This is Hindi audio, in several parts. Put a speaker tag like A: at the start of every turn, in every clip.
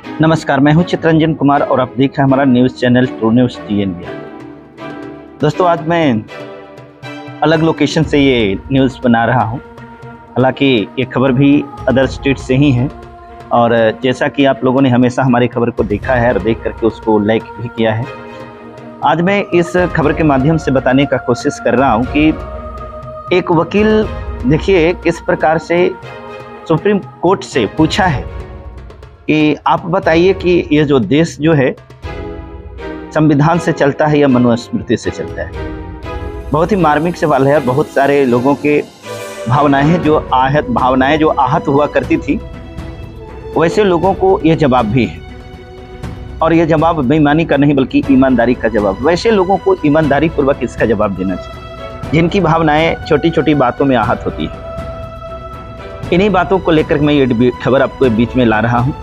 A: नमस्कार, मैं हूं चित्रंजन कुमार और आप देख रहे हैं हमारा news channel true news TNBR। दोस्तों, आज मैं अलग लोकेशन से ये न्यूज़ बना रहा हूं। हालांकि ये खबर भी अदर स्टेट से ही है और जैसा कि आप लोगों ने हमेशा हमारी खबर को देखा है और देख करके उसको लाइक भी किया है, आज मैं इस खबर के माध्यम से बताने का कोशिश कर रहा हूँ कि एक वकील देखिए किस प्रकार से सुप्रीम कोर्ट से पूछा है कि आप बताइए कि ये जो देश जो है संविधान से चलता है या मनुस्मृति से चलता है। बहुत ही मार्मिक सवाल है और बहुत सारे लोगों के भावनाएं जो आहत हुआ करती थी, वैसे लोगों को ये जवाब भी है और ये जवाब बेईमानी का नहीं बल्कि ईमानदारी का जवाब। वैसे लोगों को ईमानदारी पूर्वक इसका जवाब देना चाहिए जिनकी भावनाएं छोटी छोटी बातों में आहत होती है। इन्हीं बातों को लेकर मैं ये खबर आपको बीच में ला रहा हूँ।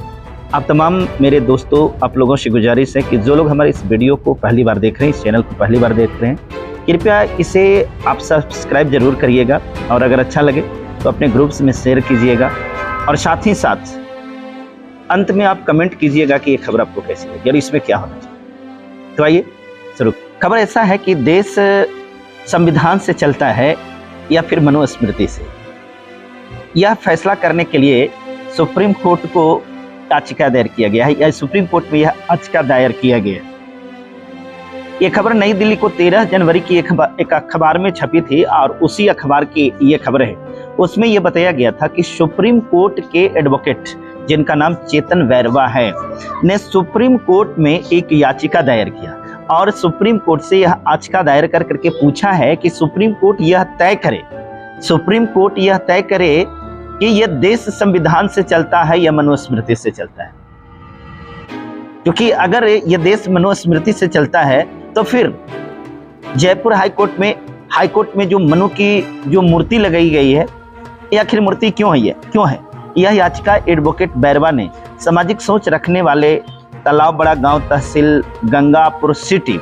A: आप तमाम मेरे दोस्तों, आप लोगों से गुजारिश है कि जो लोग हमारे इस वीडियो को पहली बार देख रहे हैं, इस चैनल को पहली बार देख रहे हैं, कृपया इसे आप सब्सक्राइब जरूर करिएगा और अगर अच्छा लगे तो अपने ग्रुप्स में शेयर कीजिएगा और साथ ही साथ अंत में आप कमेंट कीजिएगा कि ये खबर आपको कैसी लगी और इसमें क्या होना चाहिए। तो आइए शुरू। खबर ऐसा है कि देश संविधान से चलता है या फिर मनुस्मृति से, यह फैसला करने के लिए सुप्रीम कोर्ट को याचिका दायर किया गया है या सुप्रीम कोर्ट में यह याचिका दायर किया गया। ये खबर नई दिल्ली को 13 जनवरी की एक अखबार में छपी थी और उसी अखबार की ये खबर है। उसमें यह बताया गया था कि सुप्रीम कोर्ट के एडवोकेट जिनका नाम चेतन वैरवा है ने सुप्रीम कोर्ट में एक याचिका दायर किया और सुप्रीम कोर्ट से यह याचिका दायर कर करके पूछा है कि सुप्रीम कोर्ट यह तय करे कि यह देश संविधान से चलता है या मनुस्मृति से चलता है। क्योंकि अगर यह देश मनुस्मृति से चलता है तो फिर जयपुर हाईकोर्ट में जो मनु की जो मूर्ति लगाई गई है, ये आखिर मूर्ति क्यों है? यह याचिका एडवोकेट बैरवा ने सामाजिक सोच रखने वाले तालाब बड़ा गांव तहसील गंगापुर सिटी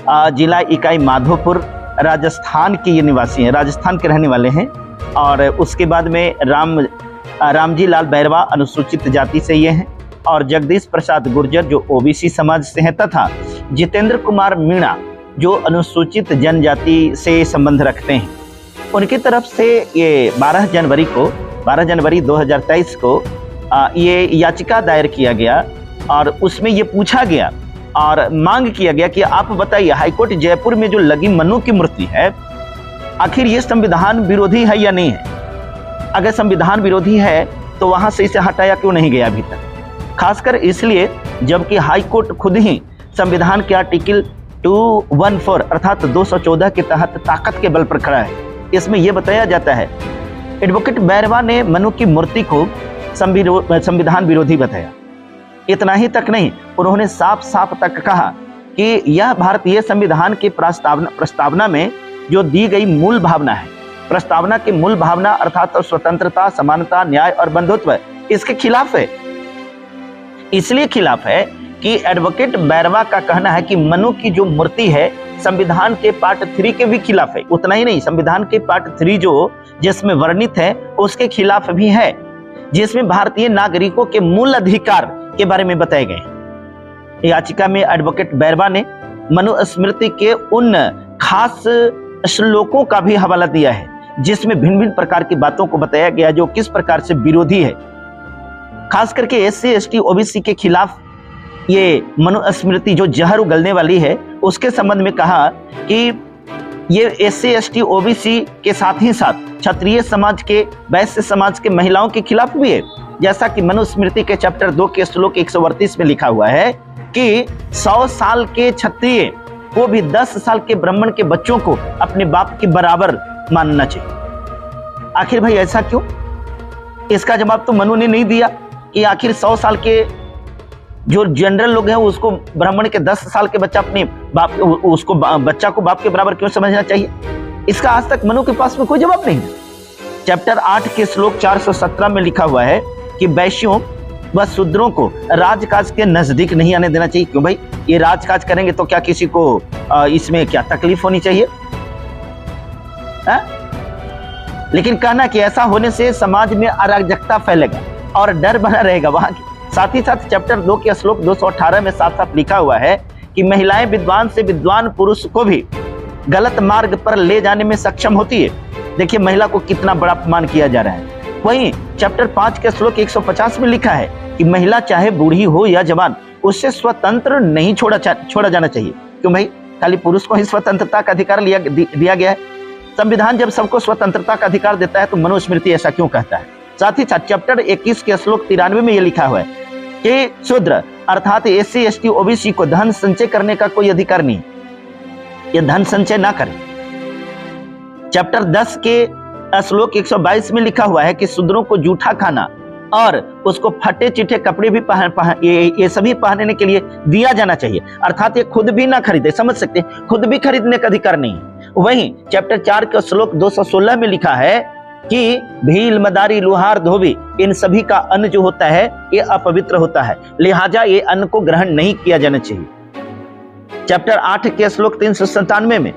A: जिला इकाई माधोपुर राजस्थान के ये निवासी हैं, राजस्थान के रहने वाले हैं। और उसके बाद में रामजी लाल बैरवा अनुसूचित जाति से ये हैं और जगदीश प्रसाद गुर्जर जो OBC समाज से हैं तथा जितेंद्र कुमार मीणा जो अनुसूचित जनजाति से संबंध रखते हैं। उनकी तरफ से ये 12 जनवरी 2023 को ये याचिका दायर किया गया और उसमें ये पूछा गया और मांग किया गया कि आप बताइए हाईकोर्ट जयपुर में जो लगी मनु की मूर्ति है, आखिर ये संविधान विरोधी है या नहीं है? अगर संविधान विरोधी है तो वहां से इसे हटाया क्यों नहीं गया अभी तक? खासकर इसलिए जबकि हाई कोर्ट खुद ही संविधान के आर्टिकल 214 अर्थात 214 के तहत ताकत के बल पर खड़ा है। इसमें यह बताया जाता है, एडवोकेट बैरवा ने मनु की मूर्ति को संविधान विरोधी बताया। इतना ही तक नहीं, उन्होंने साफ तक कहा कि यह भारतीय संविधान के प्रस्तावना में जो दी गई मूल भावना है, प्रस्तावना की मूल भावना अर्थात स्वतंत्रता, समानता, न्याय और बंधुत्व, इसके खिलाफ है। इसलिए खिलाफ है कि एडवोकेट बैरवा का कहना है कि मनु की जो मूर्ति है संविधान के पार्ट 3 के भी खिलाफ है। उतना ही नहीं, संविधान के पार्ट 3 जो जिसमें वर्णित है उसके खिलाफ भी है, जिसमें भारतीय नागरिकों के मूल अधिकार के बारे में बताए गए। याचिका में एडवोकेट बैरवा ने मनुस्मृति के उन खास श्लोकों का भी हवाला दिया है जिसमें भिन्न भिन्न प्रकार की बातों को बताया गया जो किस प्रकार से विरोधी है। खास करके SC ST OBC के खिलाफ ये मनुस्मृति जो जहर उगलने वाली है उसके संबंध में कहा कि ये SC ST OBC के साथ ही साथ क्षत्रिय समाज के, वैश्य समाज के महिलाओं के खिलाफ भी है। जैसा कि मनुस्मृति के चैप्टर 2 के श्लोक 138 में लिखा हुआ है कि 100 साल के क्षत्रिय को भी 10 साल के ब्राह्मण के बच्चों को अपने बाप के बराबर मानना चाहिए। आखिर भाई ऐसा क्यों? इसका जवाब तो मनु ने नहीं दिया कि आखिर 100 साल के जो जनरल लोग हैं उसको ब्राह्मण के 10 साल के बच्चा अपने बच्चा को बाप के बराबर क्यों समझना चाहिए। इसका आज तक मनु के पास में कोई जवाब नहीं है। चैप्टर 8 के श्लोक 417 में लिखा हुआ है कि वैश्यों व शूद्रों को राजकाज के नजदीक नहीं आने देना चाहिए। क्यों भाई? ये राजकाज करेंगे तो क्या किसी को इसमें क्या तकलीफ होनी चाहिए? लेकिन कहना कि ऐसा होने से समाज में अराजकता फैलेगा और डर बना रहेगा। साथ ही साथ चैप्टर 2 के श्लोक 218 में साफ साफ लिखा हुआ है कि महिलाएं विद्वान से विद्वान पुरुष को भी गलत मार्ग पर ले जाने में सक्षम होती है। देखिए महिला को कितना बड़ा अपमान किया जा रहा है। वहीं चैप्टर 5 के श्लोक 150 में लिखा है कि महिला चाहे बूढ़ी हो या जवान, उससे स्वतंत्र नहीं छोड़ा जाना चाहिए। क्यों भाई, खाली पुरुष को ही स्वतंत्रता का अधिकार दिया गया है? संविधान जब सबको स्वतंत्रता का अधिकार देता है तो मनुस्मृति ऐसा क्यों कहता है? साथ ही साथ चैप्टर 21 के श्लोक 93 में यह लिखा हुआ है कि शूद्र अर्थात SC ST OBC को धन संचय करने का कोई अधिकार नहीं, ये धन संचय ना करे। चैप्टर 10 के श्लोक 122 में लिखा हुआ है कि शूद्रों को जूठा खाना और उसको फटे चिटे कपड़े भी ये सभी पहनने के लिए दिया जाना चाहिए, अर्थात ये खुद भी ना खरीदे। समझ सकते हैं, खुद भी खरीदने का अधिकार नहीं है। वहीं चैप्टर 4 के श्लोक 216 में लिखा है कि भील, मदारी, लोहार, धोबी, इन सभी का अन्न जो होता है ये अपवित्र होता है, लिहाजा ये अन्न को ग्रहण नहीं किया जाना चाहिए। चैप्टर 8 के श्लोक 397 में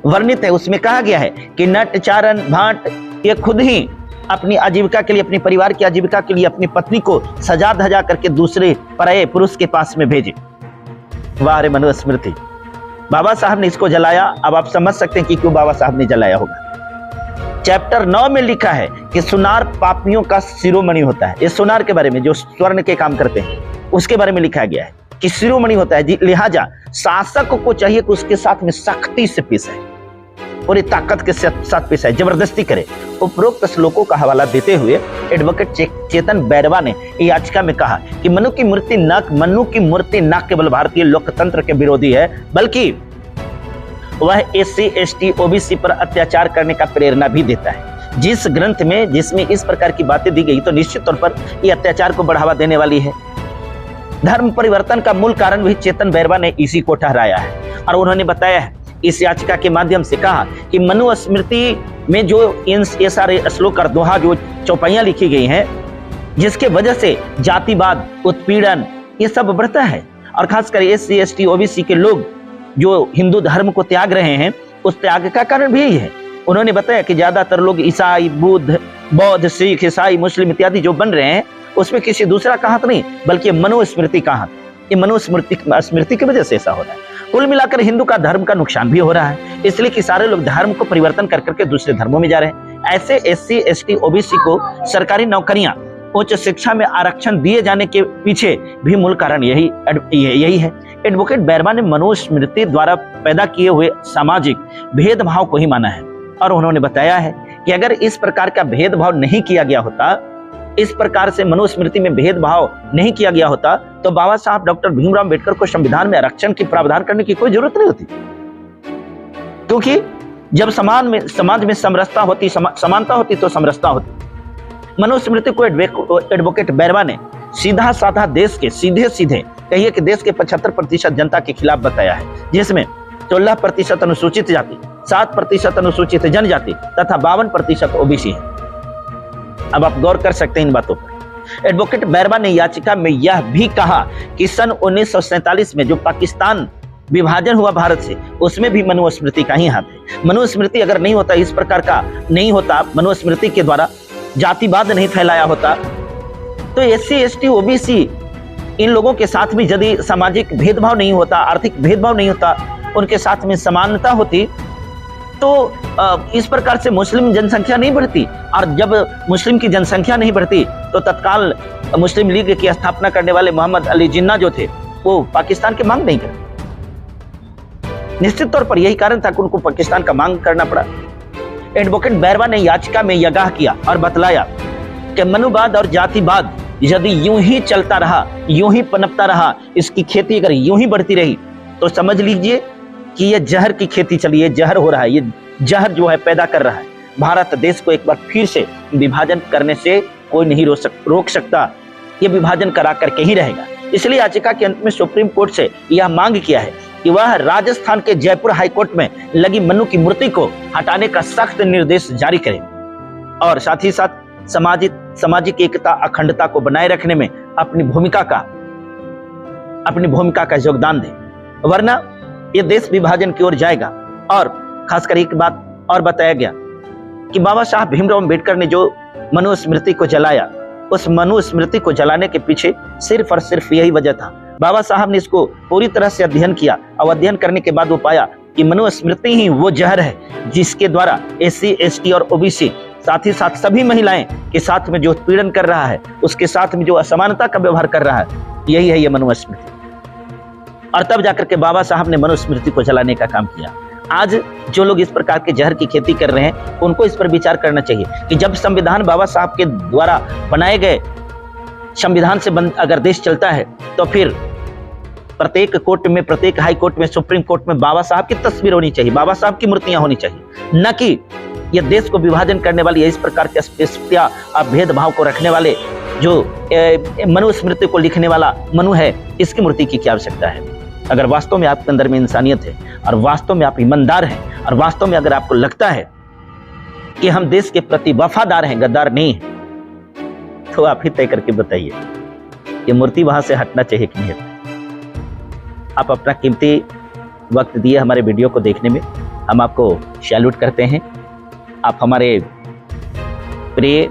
A: वर्णित है, उसमें कहा गया है कि नट, चारण, भाट ये खुद ही अपनी आजीविका के लिए, अपने परिवार की आजीविका के लिए अपनी पत्नी को सजा धजा करके दूसरे पराये पुरुष के पास में भेजे। वाह रे मनुस्मृति, बाबा साहब ने इसको जलाया। अब आप समझ सकते हैं कि क्यों बाबा साहब ने जलाया होगा। चैप्टर 9 में लिखा है कि सुनार पापियों का शिरोमणि होता है। ये सुनार के बारे में, जो स्वर्ण के काम करते हैं, उसके बारे में लिखा गया है कि शिरोमणि होता है। लिहाजा शासक को चाहिए कि उसके साथ में सख्ती से पेश है, पूरी ताकत के साथ पेश है, जबरदस्ती करे। उपरोक्त श्लोकों का हवाला देते हुए एडवोकेट चेतन बैरवा ने याचिका में कहा कि मनु की मूर्ति न केवल भारतीय लोकतंत्र के विरोधी है, बल्कि वह SC ST OBC पर अत्याचार करने का प्रेरणा भी देता है। जिस ग्रंथ में जिसमें इस प्रकार की बातें दी गई तो निश्चित तौर पर यह अत्याचार को बढ़ावा देने वाली है। धर्म परिवर्तन का मूल कारण भी चेतन बैरवा ने इसी को ठहराया है और उन्होंने बताया है, इस याचिका के माध्यम से कहा कि मनुस्मृति में जो ये सारे श्लोक और दोहा जो चौपाइयां लिखी गई हैं, जिसके वजह से जातिवाद, उत्पीड़न ये सब बढ़ता है और खासकर SC ST OBC के लोग जो हिंदू धर्म को त्याग रहे हैं, उस त्याग का कारण भी यही है। उन्होंने बताया कि ज्यादातर लोग ईसाई, बौद्ध, सिख, ईसाई, मुस्लिम इत्यादि जो बन रहे हैं, उसमें किसी दूसरा का हाथ नहीं, बल्कि मनुस्मृति का हाथ। ये मनुस्मृति की वजह से ऐसा हो रहा है। कुल मिलाकर हिंदू का धर्म का नुकसान भी हो रहा है, इसलिए कि सारे लोग धर्म को परिवर्तन कर करके दूसरे धर्मों में जा रहे हैं। ऐसे SC ST OBC को सरकारी नौकरियां, उच्च शिक्षा में आरक्षण दिए जाने के पीछे भी मूल कारण यही है। एडवोकेट बैरवा ने मनुस्मृति द्वारा पैदा किए हुए सामाजिक भेदभाव को ही माना है और उन्होंने बताया है कि अगर इस प्रकार का भेदभाव नहीं किया गया होता, इस प्रकार से मनुस्मृति में भेदभाव नहीं किया गया होता, तो बाबा साहब डॉक्टर भीमराव अम्बेडकर को संविधान में आरक्षण की प्रावधान करने की कोई जरूरत नहीं होती। क्योंकि जब समाज में समरसता होती, समानता होती तो समरसता होती। मनुस्मृति को एडवोकेट बैरवा ने सीधा साधा देश के सीधे कहिए कि देश के 75% जनता के खिलाफ बताया है, जिसमें 16% अनुसूचित जाति, 7% अनुसूचित जनजाति तथा 52% OBC है। अब आप गौर कर सकते हैं इन बातों पर। एडवोकेट बैरवा ने याचिका में यह भी कहा कि सन 1947 में जो पाकिस्तान विभाजन हुआ भारत से, उसमें भी मनुस्मृति का ही हाथ है। मनुस्मृति अगर नहीं होता, इस प्रकार का नहीं होता, मनुस्मृति के द्वारा जातिवाद नहीं फैलाया होता, तो SC ST OBC इन लोगों के साथ भी यदि सामाजिक भेदभाव नहीं होता, आर्थिक भेदभाव नहीं होता, उनके साथ में समानता होती, तो इस प्रकार से मुस्लिम जनसंख्या नहीं बढ़ती। और जब मुस्लिम की जनसंख्या नहीं बढ़ती तो तत्काल मुस्लिम लीग की स्थापना करने वाले मोहम्मद अली जिन्ना जो थे, वो पाकिस्तान की मांग नहीं करते। निश्चित तौर पर यही कारण था कि उनको पाकिस्तान का मांग करना पड़ा। एडवोकेट बैरवा ने याचिका में यह किया और बतलाया कि मनुवाद और जातिवाद यदि यूं ही चलता रहा, यूं ही पनपता रहा, इसकी खेती अगर यूं ही बढ़ती रही, तो समझ लीजिए कि ये जहर की खेती चली है, जहर हो रहा है, ये जहर जो है पैदा कर रहा है। भारत देश को एक बार फिर से विभाजन करने से कोई नहीं रोक सकता, ये विभाजन करा करके ही रहेगा। इसलिए याचिका के अंत में सुप्रीम कोर्ट से यह मांग किया है कि वह राजस्थान के जयपुर हाईकोर्ट में लगी मनु की मूर्ति को हटाने का सख्त निर्देश जारी करे और साथ ही साथ सामाजिक एकता, अखंडता को बनाए रखने में अपनी भूमिका का योगदान दे, वरना यह देश विभाजन की ओर जाएगा। और खासकर एक बात और बताया गया कि बाबा साहब भीमराव अम्बेडकर ने जो मनुस्मृति को जलाया, उस मनुस्मृति को जलाने के पीछे सिर्फ और सिर्फ यही वजह था। बाबा साहब ने इसको पूरी तरह से अध्ययन किया और अध्ययन करने के बाद वो पाया कि मनुस्मृति ही वो जहर है जिसके द्वारा SC ST और OBC साथ ही साथ सभी महिलाएं के साथ में जो उत्पीड़न कर रहा है, उसके साथ में जो असमानता का व्यवहार कर रहा है, यही है ये मनुस्मृति। और तब जाकर के बाबा साहब ने मनुस्मृति को जलाने का काम किया। आज जो लोग इस प्रकार के जहर की खेती कर रहे हैं उनको इस पर विचार करना चाहिए कि जब संविधान बाबा साहब के द्वारा बनाए गए संविधान से अगर देश चलता है तो फिर प्रत्येक कोर्ट में, प्रत्येक हाई कोर्ट में, सुप्रीम कोर्ट में बाबा साहब की तस्वीर होनी चाहिए, बाबा साहब की मूर्तियां होनी चाहिए, न कि ये देश को विभाजन करने वाली इस प्रकार के अस्पृश्यता और भेदभाव को रखने वाले जो मनुस्मृति को लिखने वाला मनु है, इसकी मूर्ति की क्या आवश्यकता है। अगर वास्तव में आपके अंदर में इंसानियत है और वास्तव में आप ईमानदार हैं और वास्तव में अगर आपको लगता है कि हम देश के प्रति वफादार हैं, गद्दार नहीं है, तो आप ही तय करके बताइए ये मूर्ति वहां से हटना चाहिए कि नहीं। आप अपना कीमती वक्त दिए हमारे वीडियो को देखने में, हम आपको सैल्यूट करते हैं। आप हमारे प्रिय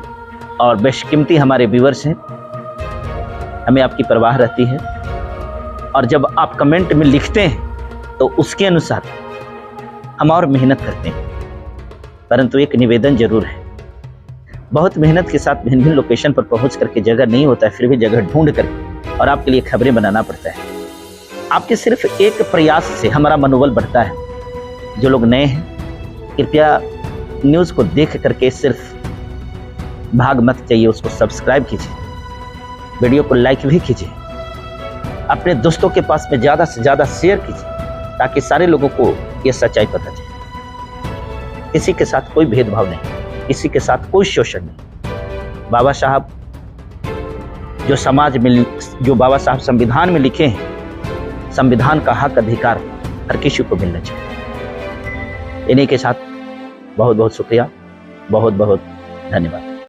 A: और बेशकीमती हमारे व्यूअर्स हैं, हमें आपकी परवाह रहती है और जब आप कमेंट में लिखते हैं तो उसके अनुसार हम और मेहनत करते हैं। परंतु एक निवेदन जरूर है, बहुत मेहनत के साथ भिन्न भिन्न लोकेशन पर पहुंच करके जगह नहीं होता है, फिर भी जगह ढूंढ करके और आपके लिए खबरें बनाना पड़ता है। आपके सिर्फ एक प्रयास से हमारा मनोबल बढ़ता है। जो लोग नए हैं कृपया न्यूज़ को देख करके सिर्फ भाग मत चाहिए, उसको सब्सक्राइब कीजिए, वीडियो को लाइक भी कीजिए, अपने दोस्तों के पास में ज़्यादा से ज़्यादा शेयर कीजिए ताकि सारे लोगों को ये सच्चाई पता चले। किसी के साथ कोई भेदभाव नहीं, किसी के साथ कोई शोषण नहीं। बाबा साहब जो समाज में, जो बाबा साहब संविधान में लिखे हैं, संविधान का हक अधिकार हर किसी को मिलना चाहिए। इन्हीं के साथ बहुत बहुत शुक्रिया, बहुत बहुत धन्यवाद।